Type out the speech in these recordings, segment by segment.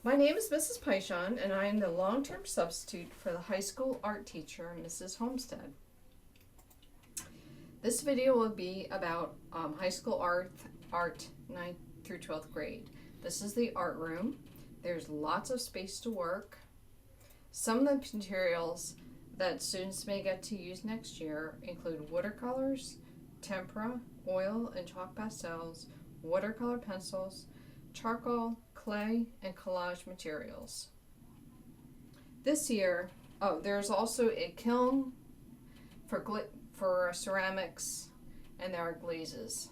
My name is Mrs. Pyshon, and I am the long-term substitute for the high school art teacher, Mrs. Homestead. This video will be about high school art 9th through 12th grade. This is the art room. There's lots of space to work. Some of the materials that students may get to use next year include watercolors, tempera, oil and chalk pastels, watercolor pencils, charcoal, clay, and collage materials. This year, there's also a kiln for ceramics, and there are glazes.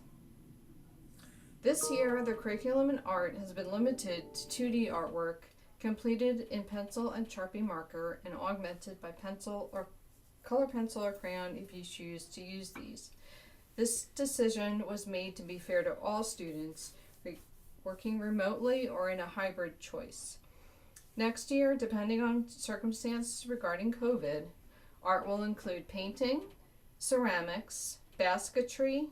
This year, the curriculum in art has been limited to 2D artwork completed in pencil and Sharpie marker and augmented by pencil or color pencil or crayon if you choose to use these. This decision was made to be fair to all students working remotely or in a hybrid choice. Next year, depending on circumstances regarding COVID, art will include painting, ceramics, basketry,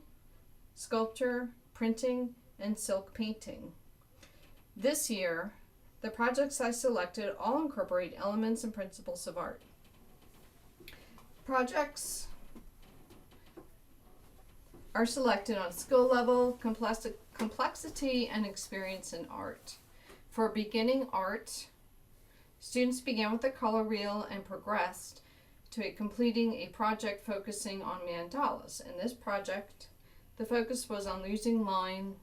sculpture, printing, and silk painting. This year, the projects I selected all incorporate elements and principles of art. Projects are selected on skill level, complexity, and experience in art. For beginning art, students began with a color wheel and progressed to completing a project focusing on mandalas. In this project, the focus was on using line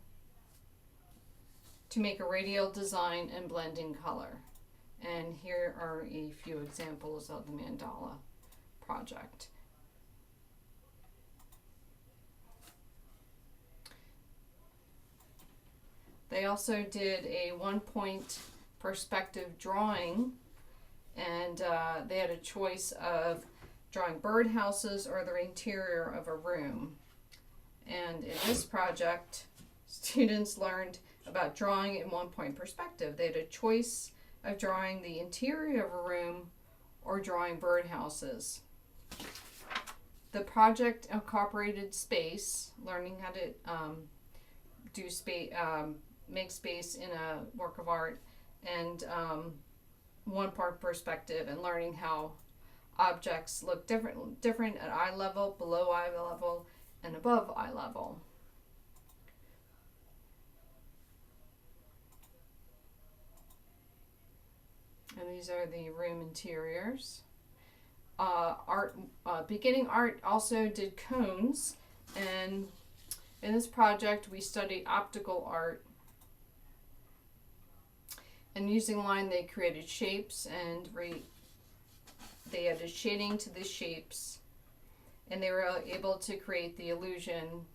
to make a radial design and blending color. And here are a few examples of the mandala project. They also did a 1-point perspective drawing, and they had a choice of drawing birdhouses or the interior of a room. And in this project, students learned about drawing in 1-point perspective. They had a choice of drawing the interior of a room or drawing birdhouses. The project incorporated space, learning how to make space in a work of art, and 1-part perspective, and learning how objects look different at eye level, below eye level, and above eye level. And these are the room interiors. Beginning art also did cones, and in this project we studied optical art. And using line, they created shapes and they added shading to the shapes, and they were able to create the illusion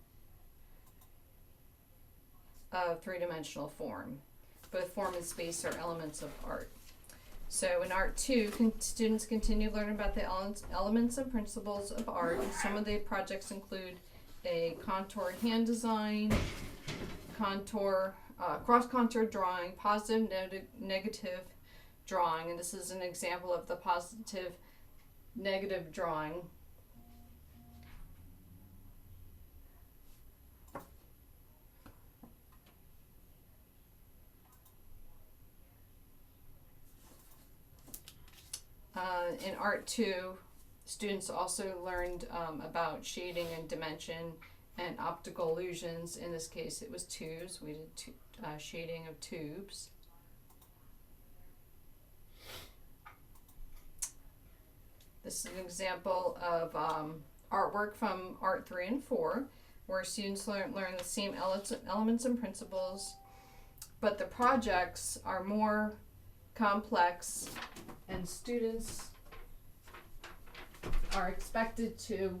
of three-dimensional form. Both form and space are elements of art. So in Art 2, students continue to learn about the elements and principles of art. Some of the projects include a contour hand design, cross-contour drawing, positive, negative drawing, and this is an example of the positive, negative drawing. In Art 2, students also learned about shading and dimension and optical illusions. In this case, it was tubes. We did shading of tubes. This is an example of artwork from Art 3 and 4, where students learn the same elements and principles, but the projects are more complex, and students are expected to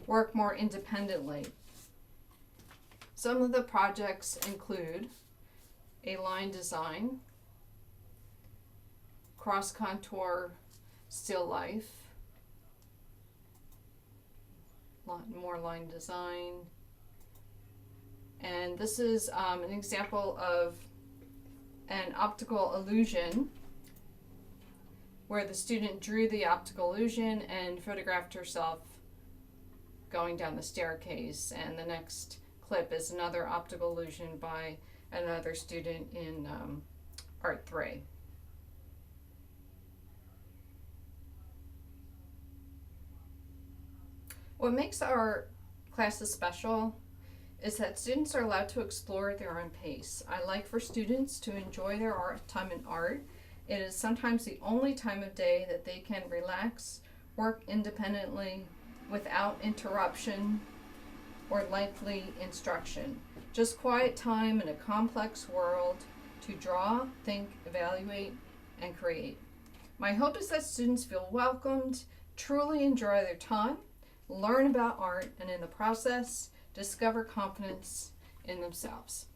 work more independently. Some of the projects include a line design, cross-contour still life, more line design, and this is an example of an optical illusion where the student drew the optical illusion and photographed herself going down the staircase, and the next clip is another optical illusion by another student in Art 3. What makes our classes special is that students are allowed to explore at their own pace. I like for students to enjoy their time in art. It is sometimes the only time of day that they can relax, work independently, without interruption or lengthy instruction. Just quiet time in a complex world to draw, think, evaluate, and create. My hope is that students feel welcomed, truly enjoy their time, learn about art, and in the process, discover confidence in themselves.